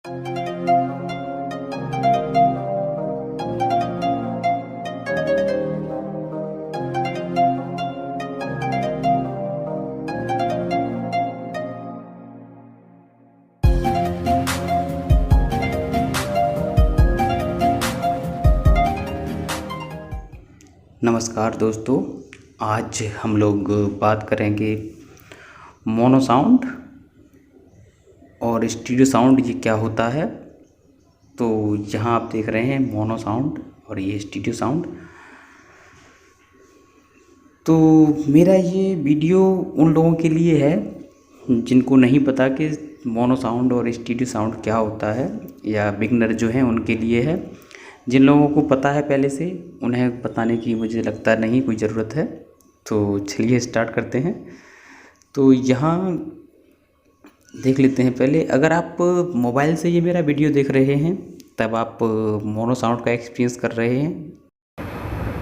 नमस्कार दोस्तों, आज हम लोग बात करेंगे मोनो साउंड और स्टीरियो साउंड ये क्या होता है। तो यहाँ आप देख रहे हैं मोनो साउंड और ये स्टीरियो साउंड। तो मेरा ये वीडियो उन लोगों के लिए है जिनको नहीं पता कि मोनो साउंड और स्टीरियो साउंड क्या होता है, या बिगनर जो हैं उनके लिए है। जिन लोगों को पता है पहले से, उन्हें बताने की मुझे लगता नहीं कोई ज़रूरत है। तो चलिए स्टार्ट करते हैं। तो यहाँ देख लेते हैं पहले, अगर आप मोबाइल से ये मेरा वीडियो देख रहे हैं तब आप मोनो साउंड का एक्सपीरियंस कर रहे हैं।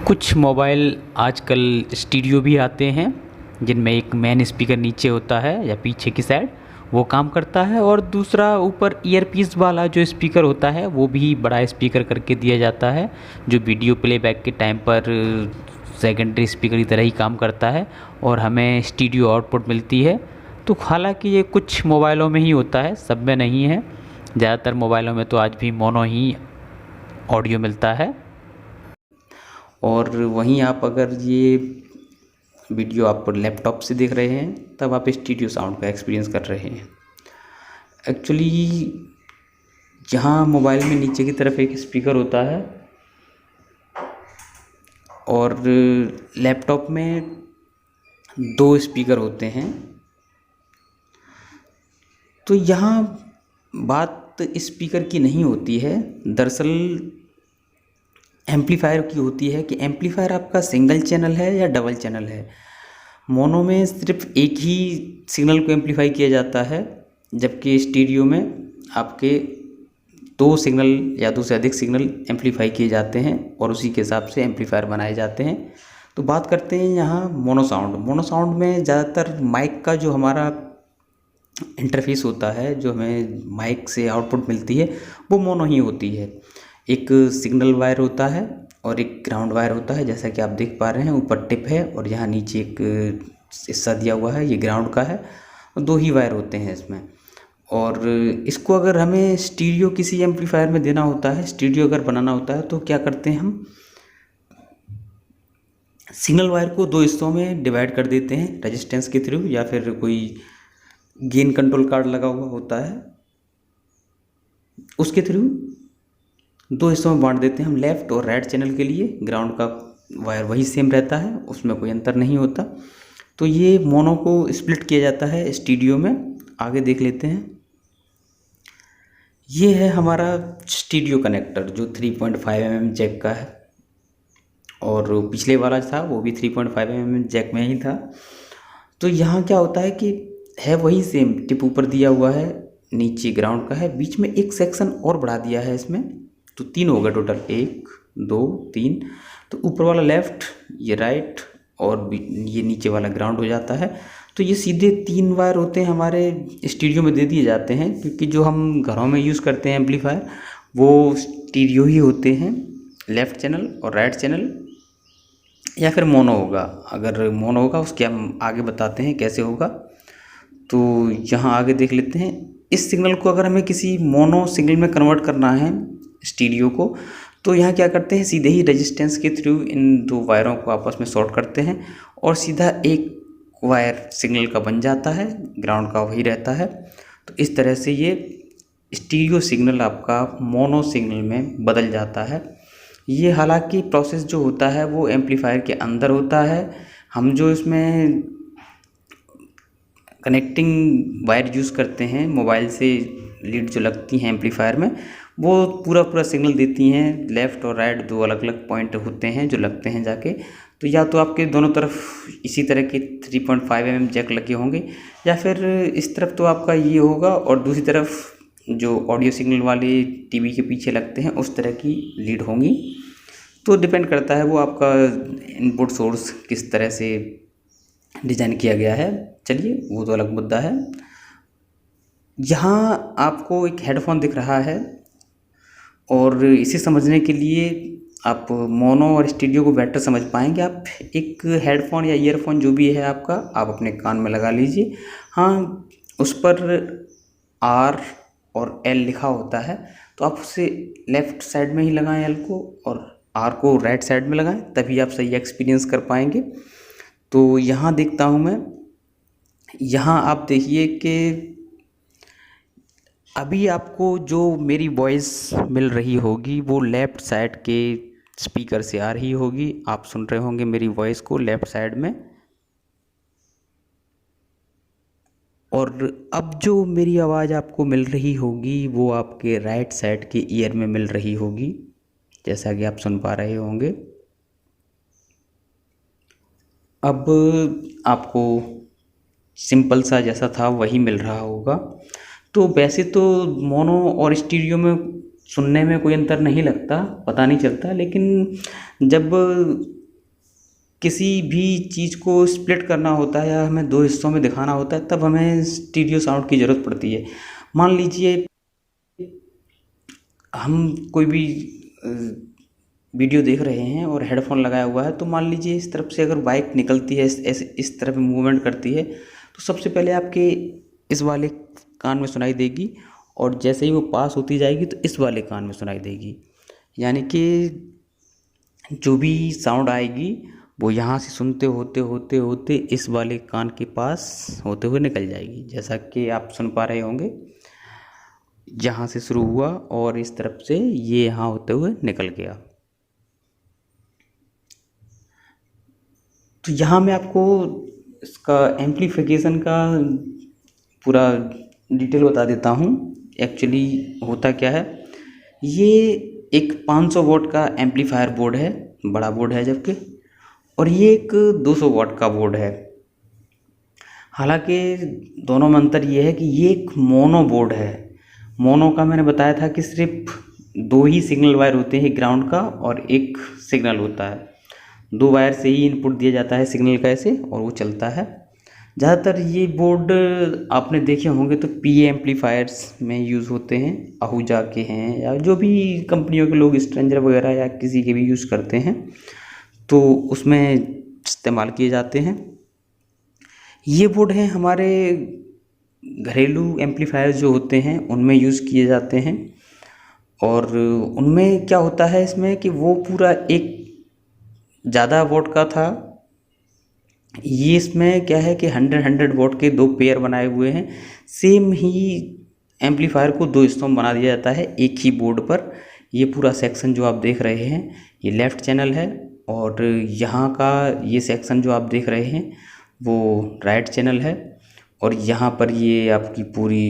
कुछ मोबाइल आजकल स्टीरियो भी आते हैं जिनमें एक मेन स्पीकर नीचे होता है या पीछे की साइड, वो काम करता है, और दूसरा ऊपर ईयरपीस वाला जो स्पीकर होता है वो भी बड़ा स्पीकर करके दिया जाता है, जो वीडियो प्लेबैक के टाइम पर सेकेंडरी स्पीकर की तरह ही काम करता है और हमें स्टीरियो आउटपुट मिलती है। तो हालांकि ये कुछ मोबाइलों में ही होता है, सब में नहीं है। ज़्यादातर मोबाइलों में तो आज भी मोनो ही ऑडियो मिलता है। और वहीं आप अगर ये वीडियो आप लैपटॉप से देख रहे हैं तब आप स्टीरियो साउंड का एक्सपीरियंस कर रहे हैं। एक्चुअली यहाँ मोबाइल में नीचे की तरफ एक स्पीकर होता है और लैपटॉप में 2 स्पीकर होते हैं। तो यहाँ बात स्पीकर की नहीं होती है, दरअसल एम्पलीफायर की होती है कि एम्पलीफायर आपका सिंगल चैनल है या डबल चैनल है। मोनो में सिर्फ एक ही सिग्नल को एम्पलीफाई किया जाता है, जबकि स्टीरियो में आपके 2 सिग्नल या 2 से अधिक सिग्नल एम्पलीफाई किए जाते हैं और उसी के हिसाब से एम्पलीफायर बनाए जाते हैं। तो बात करते हैं यहाँ मोनो साउंड। मोनो साउंड में ज़्यादातर माइक का जो हमारा इंटरफेस होता है, जो हमें माइक से आउटपुट मिलती है, वो मोनो ही होती है। एक सिग्नल वायर होता है और एक ग्राउंड वायर होता है, जैसा कि आप देख पा रहे हैं। ऊपर टिप है और यहाँ नीचे एक हिस्सा दिया हुआ है, ये ग्राउंड का है। 2 ही वायर होते हैं इसमें। और इसको अगर हमें स्टीरियो किसी एम्पलीफायर में देना होता है, स्टीरियो अगर बनाना होता है, तो क्या करते हैं हम सिग्नल वायर को 2 हिस्सों में डिवाइड कर देते हैं रेजिस्टेंस के थ्रू, या फिर कोई गेन कंट्रोल कार्ड लगा हुआ होता है उसके थ्रू 2 हिस्सों में बांट देते हैं हम, लेफ़्ट और राइट चैनल के लिए। ग्राउंड का वायर वही सेम रहता है, उसमें कोई अंतर नहीं होता। तो ये मोनो को स्प्लिट किया जाता है स्टीरियो में। आगे देख लेते हैं। ये है हमारा स्टीरियो कनेक्टर जो 3.5 mm जैक का है, और पिछले वाला था वो भी 3.5 mm जैक में ही था। तो यहाँ क्या होता है कि है वही सेम, टिप ऊपर दिया हुआ है, नीचे ग्राउंड का है, बीच में एक सेक्शन और बढ़ा दिया है इसमें। तो 3 हो गए टोटल, 1 2 3। तो ऊपर वाला लेफ़्ट, ये राइट, और ये नीचे वाला ग्राउंड हो जाता है। तो ये सीधे 3 वायर होते हैं हमारे स्टीरियो में दे दिए जाते हैं, क्योंकि जो हम घरों में यूज़ करते हैं एम्पलीफायर वो स्टीरियो ही होते हैं, लेफ़्ट चैनल और राइट चैनल, या फिर मोनो होगा। अगर मोनो होगा उसके हम आगे बताते हैं कैसे होगा। तो यहाँ आगे देख लेते हैं। इस सिग्नल को अगर हमें किसी मोनो सिग्नल में कन्वर्ट करना है स्टीरियो को, तो यहाँ क्या करते हैं, सीधे ही रेजिस्टेंस के थ्रू इन 2 वायरों को आपस में शॉर्ट करते हैं और सीधा एक वायर सिग्नल का बन जाता है, ग्राउंड का वही रहता है। तो इस तरह से ये स्टीरियो सिग्नल आपका मोनो सिग्नल में बदल जाता है। ये हालांकि प्रोसेस जो होता है वो एम्पलीफायर के अंदर होता है। हम जो इसमें कनेक्टिंग वायर यूज़ करते हैं मोबाइल से, लीड जो लगती हैं एम्पलीफायर में, वो पूरा सिग्नल देती हैं। लेफ़्ट और राइट 2 अलग अलग पॉइंट होते हैं जो लगते हैं जाके। तो या तो आपके दोनों तरफ इसी तरह के 3.5 mm जैक लगे होंगे, या फिर इस तरफ तो आपका ये होगा, और दूसरी तरफ जो ऑडियो सिग्नल वाले टीवी के पीछे लगते हैं उस तरह की लीड होंगी। तो डिपेंड करता है वो आपका इनपुट सोर्स किस तरह से डिज़ाइन किया गया है। चलिए वो तो अलग मुद्दा है। यहाँ आपको एक हेडफोन दिख रहा है, और इसे समझने के लिए आप मोनो और स्टीरियो को बेटर समझ पाएंगे। आप एक हेडफोन या ईयरफोन जो भी है आपका, आप अपने कान में लगा लीजिए। हाँ, उस पर आर और एल लिखा होता है, तो आप उसे लेफ़्ट साइड में ही लगाएं एल को, और आर को राइट साइड में लगाएं, तभी आप सही एक्सपीरियंस कर पाएंगे। तो यहाँ देखता हूँ मैं, यहाँ आप देखिए कि अभी आपको जो मेरी वॉइस मिल रही होगी वो लेफ़्ट साइड के स्पीकर से आ रही होगी। आप सुन रहे होंगे मेरी वॉइस को लेफ़्ट साइड में, और अब जो मेरी आवाज़ आपको मिल रही होगी वो आपके राइट साइड के ईयर में मिल रही होगी, जैसा कि आप सुन पा रहे होंगे। अब आपको सिंपल सा जैसा था वही मिल रहा होगा। तो वैसे तो मोनो और स्टीरियो में सुनने में कोई अंतर नहीं लगता, पता नहीं चलता, लेकिन जब किसी भी चीज़ को स्प्लिट करना होता है या हमें दो हिस्सों में दिखाना होता है, तब हमें स्टीरियो साउंड की ज़रूरत पड़ती है। मान लीजिए हम कोई भी वीडियो देख रहे हैं और हेडफोन लगाया हुआ है, तो मान लीजिए इस तरफ से अगर बाइक निकलती है, इस तरफ मूवमेंट करती है, तो सबसे पहले आपके इस वाले कान में सुनाई देगी, और जैसे ही वो पास होती जाएगी तो इस वाले कान में सुनाई देगी। यानी कि जो भी साउंड आएगी वो यहाँ से सुनते होते होते होते इस वाले कान के पास होते हुए निकल जाएगी, जैसा कि आप सुन पा रहे होंगे। यहाँ से शुरू हुआ और इस तरफ से ये यहाँ होते हुए निकल गया। तो यहाँ मैं आपको इसका एम्प्लीफिकेशन का पूरा डिटेल बता देता हूँ। एक्चुअली होता क्या है, ये एक 500 वॉट का एम्पलीफायर बोर्ड है, बड़ा बोर्ड है जबकि, और ये एक 200 वॉट का बोर्ड है। हालांकि दोनों में अंतर ये है कि ये एक मोनो बोर्ड है। मोनो का मैंने बताया था कि सिर्फ 2 ही सिग्नल वायर होते हैं, ग्राउंड का और एक सिग्नल होता है। 2 वायर से ही इनपुट दिया जाता है सिग्नल का ऐसे, और वो चलता है। ज़्यादातर ये बोर्ड आपने देखे होंगे तो पीए एम्पलीफायर्स में यूज़ होते हैं, आहूजा के हैं या जो भी कंपनियों के लोग, स्ट्रेंजर वगैरह या किसी के भी यूज़ करते हैं, तो उसमें इस्तेमाल किए जाते हैं। ये बोर्ड हैं हमारे घरेलू एम्पलीफायर जो होते हैं उनमें यूज़ किए जाते हैं। और उनमें क्या होता है इसमें कि वो पूरा एक ज़्यादा वॉट का था, ये इसमें क्या है कि 100 वॉट के 2 पेयर बनाए हुए हैं। सेम ही एम्पलीफायर को 2 हिस्सों में बना दिया जाता है एक ही बोर्ड पर। ये पूरा सेक्शन जो आप देख रहे हैं ये लेफ़्ट चैनल है, और यहाँ का ये सेक्शन जो आप देख रहे हैं वो राइट चैनल है, और यहाँ पर ये आपकी पूरी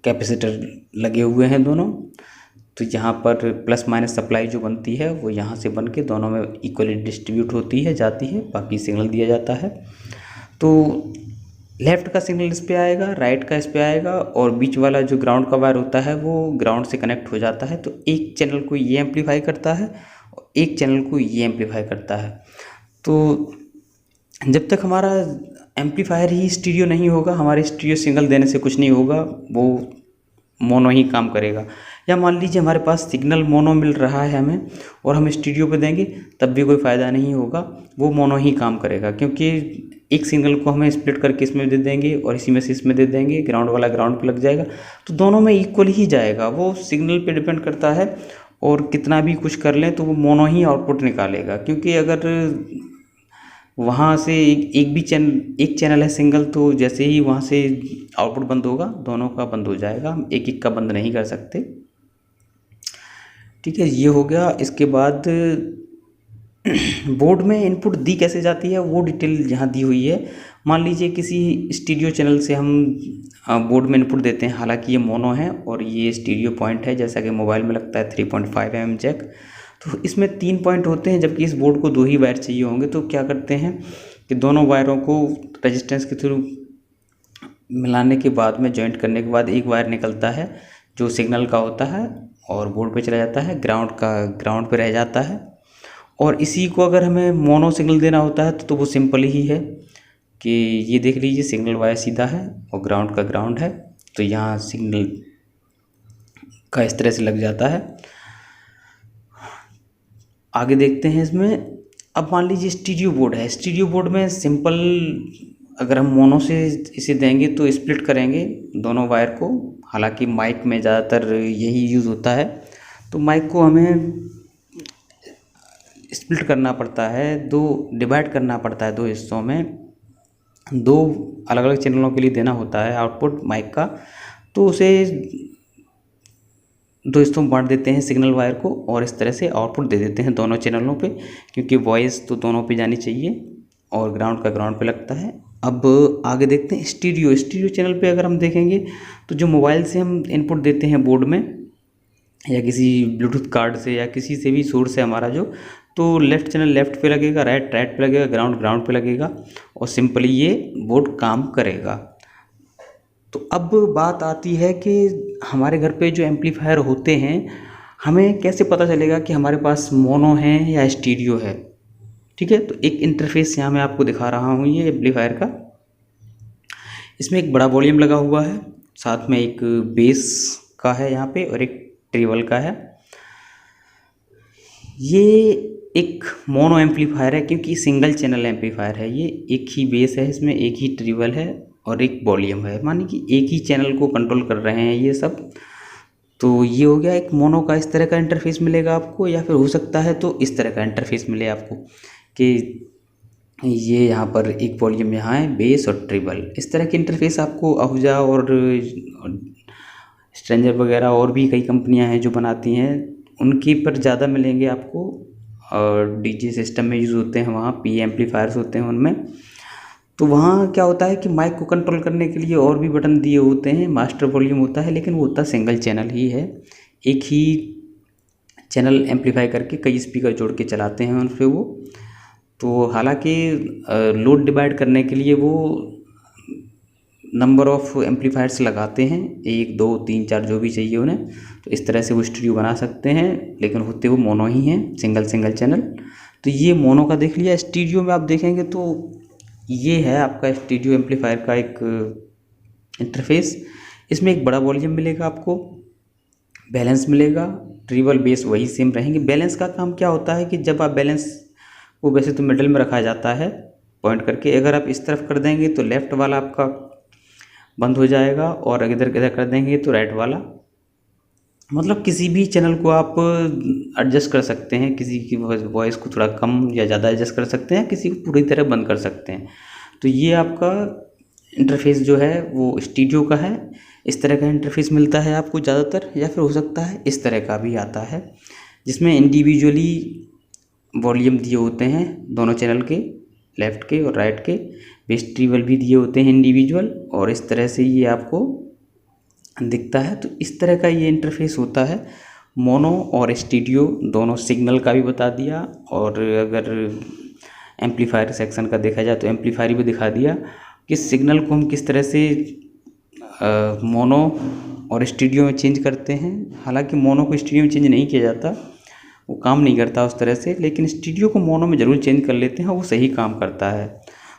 कैपेसिटर लगे हुए हैं दोनों। तो यहाँ पर प्लस माइनस सप्लाई जो बनती है वो यहाँ से बन के दोनों में इक्वली डिस्ट्रीब्यूट होती है, जाती है, बाकी सिग्नल दिया जाता है। तो लेफ़्ट का सिग्नल इस पे आएगा, राइट का इस पे आएगा, और बीच वाला जो ग्राउंड का वायर होता है वो ग्राउंड से कनेक्ट हो जाता है। तो एक चैनल को ये एम्पलीफाई करता है और एक चैनल को ये एम्पलीफाई करता है। तो जब तक हमारा एम्पलीफायर ही स्टीरियो नहीं होगा, हमारे स्टीरियो सिग्नल देने से कुछ नहीं होगा, वो मोनो ही काम करेगा। या मान लीजिए हमारे पास सिग्नल मोनो मिल रहा है हमें, और हम स्टीरियो पे देंगे तब भी कोई फ़ायदा नहीं होगा, वो मोनो ही काम करेगा, क्योंकि एक सिग्नल को हमें स्प्लिट करके इसमें दे देंगे और इसी में से इसमें दे देंगे, ग्राउंड वाला ग्राउंड पे लग जाएगा, तो दोनों में इक्वल ही जाएगा। वो सिग्नल पे डिपेंड करता है, और कितना भी कुछ कर लें तो वो मोनो ही आउटपुट निकालेगा। क्योंकि अगर वहाँ से एक चैनल है सिंगल, तो जैसे ही वहाँ से आउटपुट बंद होगा दोनों का बंद हो जाएगा, हम एक एक का बंद नहीं कर सकते। ठीक है, ये हो गया। इसके बाद बोर्ड में इनपुट दी कैसे जाती है वो डिटेल यहाँ दी हुई है। मान लीजिए किसी स्टीरियो चैनल से हम बोर्ड में इनपुट देते हैं, हालांकि ये मोनो है और ये स्टीरियो पॉइंट है, जैसा कि मोबाइल में लगता है 3.5 mm जैक। तो इसमें 3 पॉइंट होते हैं, जबकि इस बोर्ड को 2 ही वायर चाहिए होंगे। तो क्या करते हैं कि दोनों वायरों को रेजिस्टेंस के थ्रू मिलाने के बाद में, जॉइंट करने के बाद, एक वायर निकलता है जो सिग्नल का होता है और बोर्ड पे चला जाता है, ग्राउंड का ग्राउंड पे रह जाता है। और इसी को अगर हमें मोनो सिग्नल देना होता है तो वो सिंपल ही है। कि ये देख लीजिए सिग्नल वायर सीधा है और ग्राउंड का ग्राउंड है, तो यहाँ सिग्नल का इस तरह से लग जाता है। आगे देखते हैं इसमें। अब मान लीजिए स्टीरियो बोर्ड है, स्टीरियो बोर्ड में सिंपल अगर हम मोनो से इसे देंगे तो स्प्लिट करेंगे दोनों वायर को। हालांकि माइक में ज़्यादातर यही यूज़ होता है, तो माइक को हमें स्प्लिट करना पड़ता है, डिवाइड करना पड़ता है दो हिस्सों में, दो अलग अलग चैनलों के लिए देना होता है आउटपुट माइक का। तो उसे दो हिस्सों में बांट देते हैं सिग्नल वायर को, और इस तरह से आउटपुट दे देते हैं दोनों चैनलों पे, क्योंकि वॉइस तो दोनों पे जानी चाहिए और ग्राउंड का ग्राउंड पे लगता है। अब आगे देखते हैं स्टीरियो चैनल पे अगर हम देखेंगे तो जो मोबाइल से हम इनपुट देते हैं बोर्ड में या किसी ब्लूटूथ कार्ड से या किसी से भी सोर्स है हमारा जो, तो लेफ़्ट चैनल लेफ़्ट पे लगेगा, राइट पे लगेगा, ग्राउंड ग्राउंड पे लगेगा, और सिंपली ये बोर्ड काम करेगा। तो अब बात आती है कि हमारे घर पे जो एम्पलीफायर होते हैं, हमें कैसे पता चलेगा कि हमारे पास मोनो है या स्टीरियो है। ठीक है, तो एक इंटरफेस यहाँ मैं आपको दिखा रहा हूँ ये एम्पलीफायर का। इसमें एक बड़ा वॉल्यूम लगा हुआ है, साथ में एक बेस का है यहाँ पे और एक ट्रिबल का है। ये एक मोनो एम्पलीफायर है क्योंकि सिंगल चैनल एम्पलीफायर है। ये एक ही बेस है, इसमें एक ही ट्रिबल है और एक वॉल्यूम है, मानिए कि एक ही चैनल को कंट्रोल कर रहे हैं ये सब। तो ये हो गया एक मोनो का, इस तरह का इंटरफेस मिलेगा आपको, या फिर हो सकता है तो इस तरह का इंटरफेस मिले आपको कि ये यहाँ पर एक वॉल्यूम यहाँ है, बेस और ट्रिबल। इस तरह के इंटरफेस आपको आहूजा और स्ट्रेंजर वगैरह और भी कई कंपनियाँ हैं जो बनाती हैं, उनके पर ज़्यादा मिलेंगे आपको। और डीजे सिस्टम में यूज़ होते हैं, वहाँ पी एम्पलीफायर्स होते हैं उनमें। तो वहाँ क्या होता है कि माइक को कंट्रोल करने के लिए और भी बटन दिए होते हैं, मास्टर वॉल्यूम होता है, लेकिन वो होता सिंगल चैनल ही है। एक ही चैनल एम्पलीफाई करके कई स्पीकर जोड़ के चलाते हैं उन पर वो। तो हालांकि लोड डिवाइड करने के लिए वो नंबर ऑफ़ एम्पलीफायर्स लगाते हैं, 1 2 3 4 जो भी चाहिए उन्हें। तो इस तरह से वो स्टीरियो बना सकते हैं, लेकिन होते वो मोनो ही हैं, सिंगल चैनल। तो ये मोनो का देख लिया। स्टीरियो में आप देखेंगे तो ये है आपका स्टीरियो एम्पलीफायर का एक इंटरफेस। इसमें एक बड़ा वॉल्यूम मिलेगा आपको, बैलेंस मिलेगा, ट्रिबल बेस वही सेम रहेंगे। बैलेंस का काम क्या होता है कि जब आप बैलेंस को, वैसे तो मिडल में रखा जाता है पॉइंट करके, अगर आप इस तरफ कर देंगे तो लेफ़्ट वाला आपका बंद हो जाएगा, और इधर कर देंगे तो राइट वाला। मतलब किसी भी चैनल को आप एडजस्ट कर सकते हैं, किसी की वॉइस को थोड़ा कम या ज़्यादा एडजस्ट कर सकते हैं, किसी को पूरी तरह बंद कर सकते हैं। तो ये आपका इंटरफेस जो है वो स्टीरियो का है। इस तरह का इंटरफेस मिलता है आपको ज़्यादातर, या फिर हो सकता है इस तरह का भी आता है जिसमें इंडिविजुअली वॉल्यूम दिए होते हैं दोनों चैनल के, लेफ़्ट के और राइट के। बेस ट्रिबल भी दिए होते हैं इंडिविजुअल, और इस तरह से ये आपको दिखता है। तो इस तरह का ये इंटरफेस होता है। मोनो और स्टीरियो दोनों सिग्नल का भी बता दिया, और अगर एम्पलीफायर सेक्शन का देखा जाए तो एम्पलीफायर भी दिखा दिया कि सिग्नल को हम किस तरह से मोनो और स्टीरियो में चेंज करते हैं। हालांकि मोनो को स्टीरियो में चेंज नहीं किया जाता, वो काम नहीं करता उस तरह से, लेकिन स्टीरियो को मोनो में ज़रूर चेंज कर लेते हैं, वो सही काम करता है।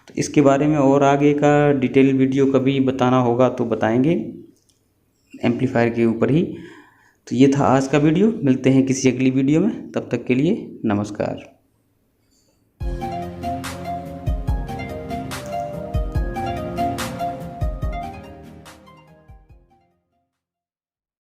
तो इसके बारे में और आगे का डिटेल वीडियो कभी बताना होगा तो बताएंगे एम्पलीफायर के ऊपर ही। तो ये था आज का वीडियो, मिलते हैं किसी अगली वीडियो में, तब तक के लिए नमस्कार।